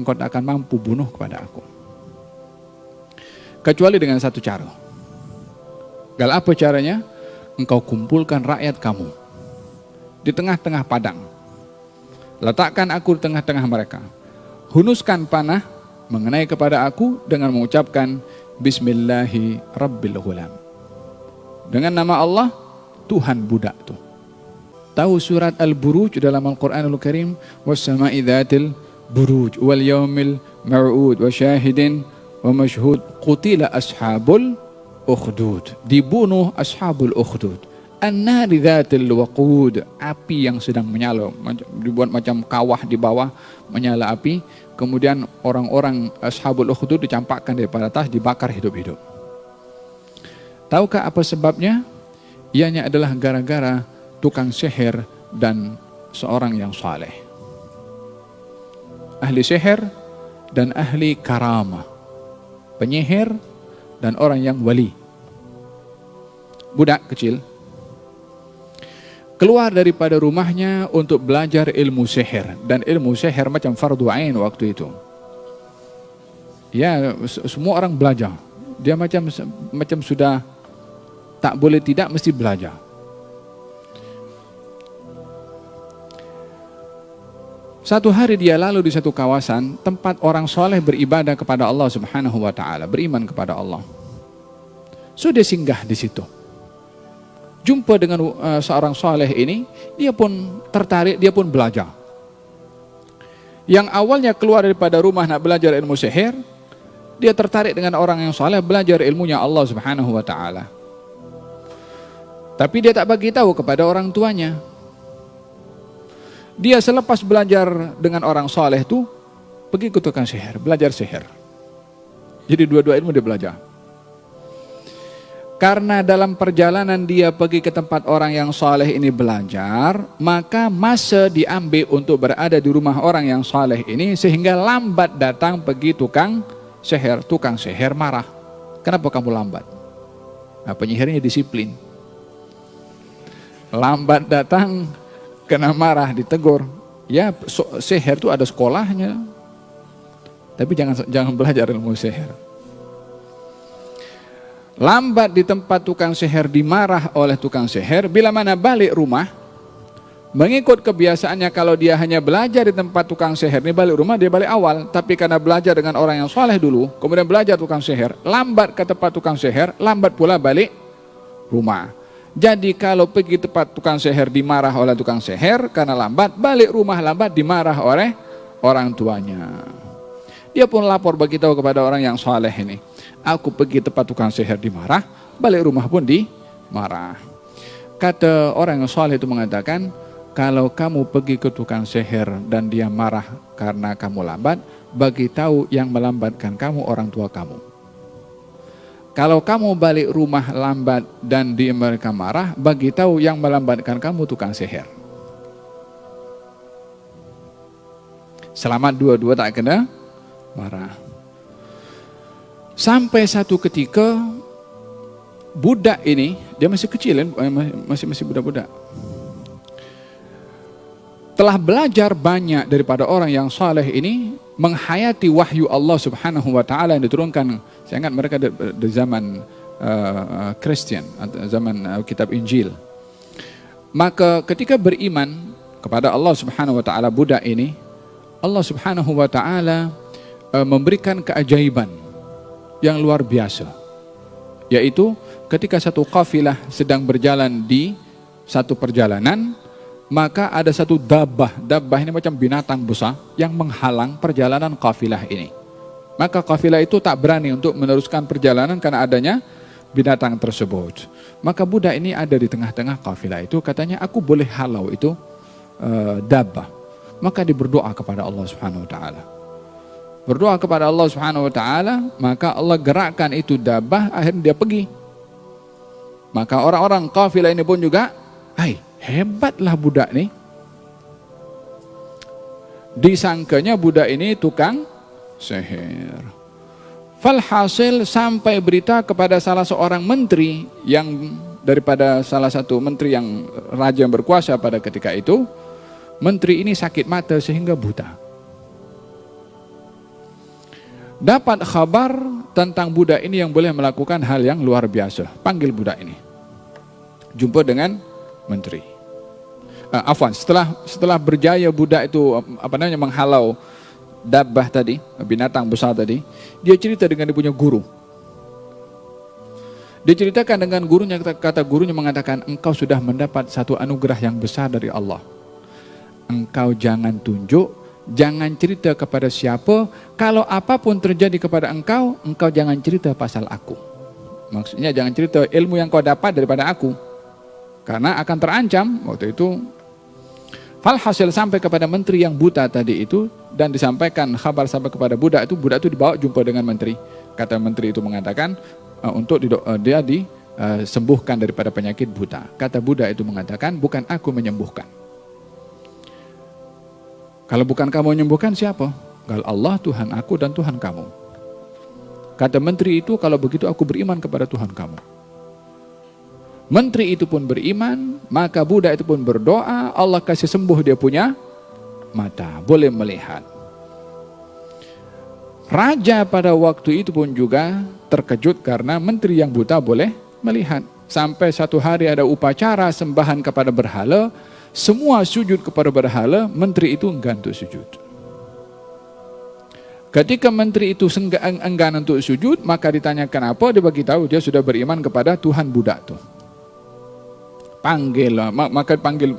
engkau tak akan mampu bunuh kepada aku. Kecuali dengan satu cara. Gal apa caranya? Engkau kumpulkan rakyat kamu di tengah-tengah padang. Letakkan aku di tengah-tengah mereka. Hunuskan panah mengenai kepada aku dengan mengucapkan Bismillahi Rabbil Ghulam. Dengan nama Allah, Tuhan budak itu. Tahu surat Al-Buruj dalam Al-Quranul Karim? Was-sama'i dhatil buruj wal yaumil ma'ud wa syahidin wa mashhud qutila ashabul ukhdud. Dibunuh ashabul ukhdud. An-nari dhatil waqud. Api yang sedang menyala. Dibuat macam kawah di bawah menyala api. Kemudian orang-orang ashabul ukhdud dicampakkan daripada atas, dibakar hidup-hidup. Tahukah apa sebabnya? Ianya adalah gara-gara tukang sihir dan seorang yang saleh. Ahli sihir dan ahli karamah. Penyihir dan orang yang wali. Budak kecil keluar daripada rumahnya untuk belajar ilmu sihir. Dan ilmu sihir macam fardu ain waktu itu. Ya, semua orang belajar. Dia macam sudah tak boleh tidak mesti belajar. Satu hari dia lalu di satu kawasan tempat orang soleh beribadah kepada Allah Subhanahu wa Ta'ala, beriman kepada Allah. So dia singgah di situ. Jumpa dengan seorang soleh ini, dia pun tertarik, dia pun belajar. Yang awalnya keluar daripada rumah nak belajar ilmu sihir, dia tertarik dengan orang yang soleh, belajar ilmunya Allah Subhanahu wa Ta'ala. Tapi dia tak bagi tahu kepada orang tuanya. Dia selepas belajar dengan orang soleh itu pergi ke tukang sihir, belajar sihir. Jadi dua-dua ilmu dia belajar. Karena dalam perjalanan dia pergi ke tempat orang yang soleh ini belajar, maka masa diambil untuk berada di rumah orang yang soleh ini sehingga lambat datang pergi tukang sihir. Tukang sihir marah. Kenapa kamu lambat? Nah, penyihirnya disiplin. Lambat datang kena marah, ditegur. Ya, sihir itu ada sekolahnya. Tapi jangan belajar ilmu sihir. Lambat di tempat tukang sihir, dimarah oleh tukang sihir. Bila mana balik rumah, mengikut kebiasaannya kalau dia hanya belajar di tempat tukang sihir, ini balik rumah dia balik awal. Tapi karena belajar dengan orang yang soleh dulu, kemudian belajar tukang sihir, lambat ke tempat tukang sihir, lambat pula balik rumah. Jadi kalau pergi tempat tukang sihir dimarah oleh tukang sihir karena lambat, balik rumah lambat dimarah oleh orang tuanya. Dia pun lapor beritahu kepada orang yang saleh ini. Aku pergi tempat tukang sihir dimarah, balik rumah pun dimarah. Kata orang yang saleh itu mengatakan, kalau kamu pergi ke tukang sihir dan dia marah karena kamu lambat, bagi tahu yang melambatkan kamu orang tua kamu. Kalau kamu balik rumah lambat dan mereka marah, bagi tahu yang melambatkan kamu tukang sihir. Selamat dua-dua tak kena marah. Sampai satu ketika budak ini, dia masih kecil kan, masih budak-budak. Telah belajar banyak daripada orang yang saleh ini, menghayati wahyu Allah Subhanahu wa Ta'ala yang diturunkan. Saya ingat mereka di zaman Kristen, zaman kitab Injil. Maka ketika beriman kepada Allah Subhanahu wa Ta'ala budak ini, Allah Subhanahu wa Ta'ala memberikan keajaiban yang luar biasa. Yaitu ketika satu kafilah sedang berjalan di satu perjalanan, maka ada satu dabbah. Dabbah ini macam binatang besar yang menghalang perjalanan kafilah ini. Maka kafilah itu tak berani untuk meneruskan perjalanan karena adanya binatang tersebut. Maka budak ini ada di tengah-tengah kafilah itu, katanya aku boleh halau itu dabbah. Maka dia berdoa kepada Allah Subhanahu wa Ta'ala. Berdoa kepada Allah Subhanahu wa Ta'ala, maka Allah gerakkan itu dabbah, akhirnya dia pergi. Maka orang-orang kafilah ini pun juga, hebatlah budak nih. Disangkanya budak ini tukang sihir. Falhasil sampai berita kepada salah seorang menteri yang daripada salah satu menteri yang raja yang berkuasa pada ketika itu. Menteri ini sakit mata sehingga buta. dapat kabar tentang budak ini yang boleh melakukan hal yang luar biasa. Panggil budak ini, jumpa dengan menteri. Setelah berjaya budak itu menghalau dabbah tadi, binatang besar tadi, dia cerita dengan dia punya guru. Dia ceritakan dengan gurunya, kata gurunya mengatakan, engkau sudah mendapat satu anugerah yang besar dari Allah. Engkau jangan tunjuk, jangan cerita kepada siapa. Kalau apapun terjadi kepada engkau, engkau jangan cerita pasal aku. Maksudnya jangan cerita ilmu yang kau dapat daripada aku, karena akan terancam. Waktu itu Falhasil sampai kepada menteri yang buta tadi itu, dan disampaikan kabar sampai kepada budak itu dibawa jumpa dengan menteri. Kata menteri itu mengatakan untuk dia disembuhkan daripada penyakit buta. Kata budak itu mengatakan, bukan aku menyembuhkan. Kalau bukan kamu menyembuhkan, siapa? Kalau Allah Tuhan aku dan Tuhan kamu. Kata menteri itu, kalau begitu aku beriman kepada Tuhan kamu. Menteri itu pun beriman, maka budak itu pun berdoa, Allah kasih sembuh dia punya mata, boleh melihat. Raja pada waktu itu pun juga terkejut karena menteri yang buta boleh melihat. Sampai satu hari ada upacara sembahan kepada berhala, semua sujud kepada berhala, menteri itu enggan untuk sujud. Ketika menteri itu enggan untuk sujud, maka ditanyakan apa, dia bagi tahu dia sudah beriman kepada Tuhan budak itu. Maka panggil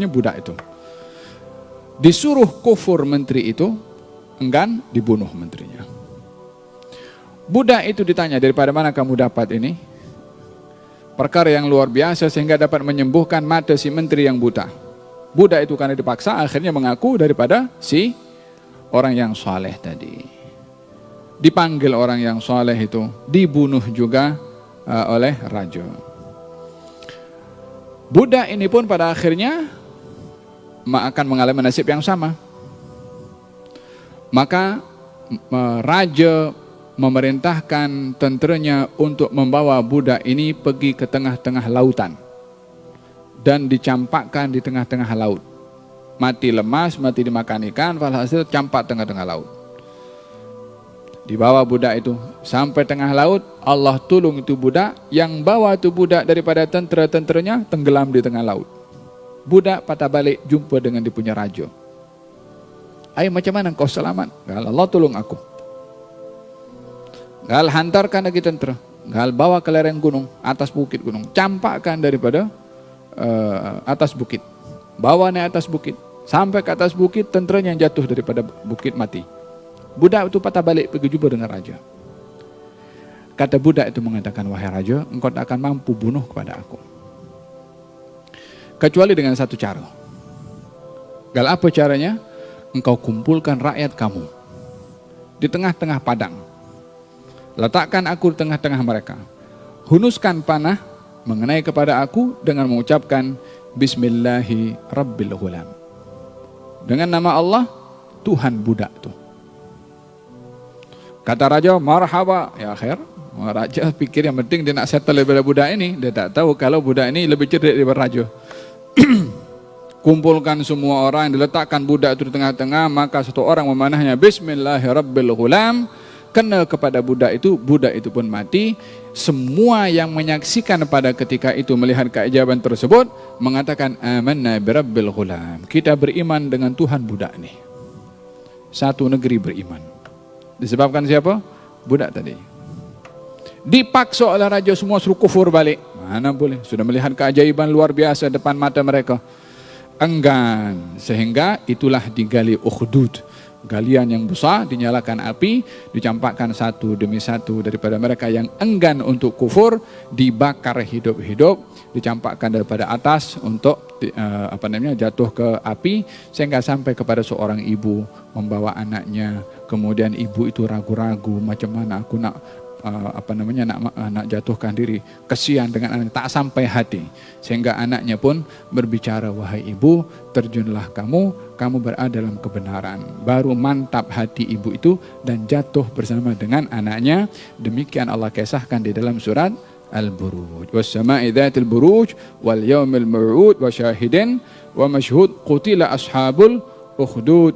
budak itu. Disuruh kufur menteri itu, enggan, dibunuh menterinya. Budak itu ditanya, daripada mana kamu dapat ini? Perkara yang luar biasa sehingga dapat menyembuhkan mata si menteri yang buta. Budak itu karena dipaksa akhirnya mengaku daripada si orang yang saleh tadi. Dipanggil orang yang saleh itu, dibunuh juga oleh raja. Budak ini pun pada akhirnya akan mengalami nasib yang sama. Maka raja memerintahkan tenteranya untuk membawa budak ini pergi ke tengah-tengah lautan dan dicampakkan di tengah-tengah laut. Mati lemas, mati dimakan ikan, walhasil campak tengah-tengah laut. Dibawa budak itu sampai tengah laut, Allah tolong itu budak, yang bawa itu budak daripada tentera-tenteranya tenggelam di tengah laut. Budak patah balik jumpa dengan dia punya raja. Ayo, macam mana kau selamat? Gal, Allah tolong aku. Gal, hantarkan lagi tentera. Gal, bawa ke lereng gunung, atas bukit gunung, campakkan daripada atas bukit. Bawa naik atas bukit, sampai ke atas bukit, tenteranya yang jatuh daripada bukit mati. Budak itu patah balik pergi jumpa dengan raja. Kata budak itu mengatakan, wahai raja, engkau tak akan mampu bunuh kepada aku, kecuali dengan satu cara. Gal, apa caranya? Engkau kumpulkan rakyat kamu di tengah-tengah padang, letakkan aku di tengah-tengah mereka, hunuskan panah mengenai kepada aku dengan mengucapkan Bismillahi Rabbil Ghulam, dengan nama Allah Tuhan budak itu. Kata raja, marhaba ya khair. Raja pikir yang penting dia nak settle daripada budak ini. Dia tak tahu kalau budak ini lebih cerdik daripada raja. Kumpulkan semua orang, diletakkan budak itu di tengah-tengah, maka satu orang memanahnya Bismillahirrabbilghulam, kena kepada budak itu pun mati. Semua yang menyaksikan pada ketika itu melihat keajaiban tersebut mengatakan amanna birabbil ghulam, kita beriman dengan Tuhan budak ini. Satu negeri beriman. Disebabkan siapa? Budak tadi. Dipaksa oleh raja, semua suruh kufur balik. Mana boleh, sudah melihat keajaiban luar biasa depan mata mereka. Enggan, sehingga itulah digali ukhdud, galian yang besar, dinyalakan api, dicampakkan satu demi satu daripada mereka yang enggan untuk kufur, dibakar hidup-hidup, dicampakkan daripada atas untuk jatuh ke api, sehingga sampai kepada seorang ibu membawa anaknya. Kemudian ibu itu ragu-ragu, macam mana aku nak nak jatuhkan diri, kesian dengan anak, tak sampai hati, sehingga anaknya pun berbicara, wahai ibu, terjunlah kamu berada dalam kebenaran. Baru mantap hati ibu itu dan jatuh bersama dengan anaknya. Demikian Allah kisahkan di dalam surat Al-Buruj. Was-sama'i dzatil buruj wal yaumil maw'ud wa syahidin wa mashhud qutila ashabul ukhdud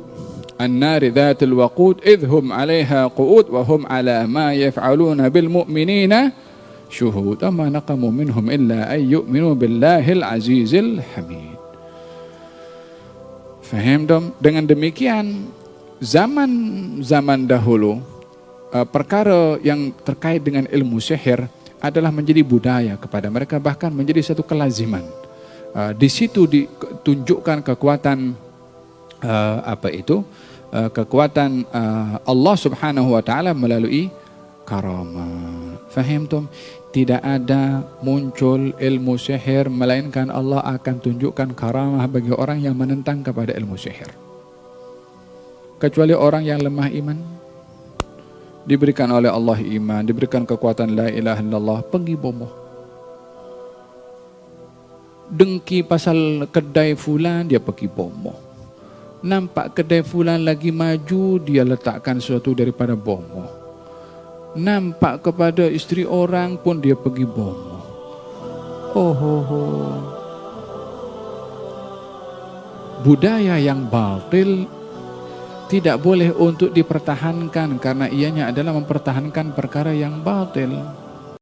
an-nari dhatil waqud idhum 'alaiha qu'ud wa hum 'ala ma yaf'aluna bil mu'minina syuhud ma naqamu minhum illa ay yu'minu billahil azizil hamid. Faham dong? Dengan demikian zaman dahulu perkara yang terkait dengan ilmu sihir adalah menjadi budaya kepada mereka, bahkan menjadi satu kelaziman. Di situ ditunjukkan kekuatan kekuatan Allah Subhanahu wa taala melalui karamah. Faham tum? Tidak ada muncul ilmu sihir melainkan Allah akan tunjukkan karamah bagi orang yang menentang kepada ilmu sihir. Kecuali orang yang lemah iman, diberikan oleh Allah iman, diberikan kekuatan la ilaha illallah, pergi bomoh. Dengki pasal kedai fulan, dia pergi bomoh. Nampak kedai fulan lagi maju, dia letakkan sesuatu daripada bomoh. Nampak kepada isteri orang pun dia pergi bomoh. Budaya yang batil tidak boleh untuk dipertahankan karena ianya adalah mempertahankan perkara yang batil.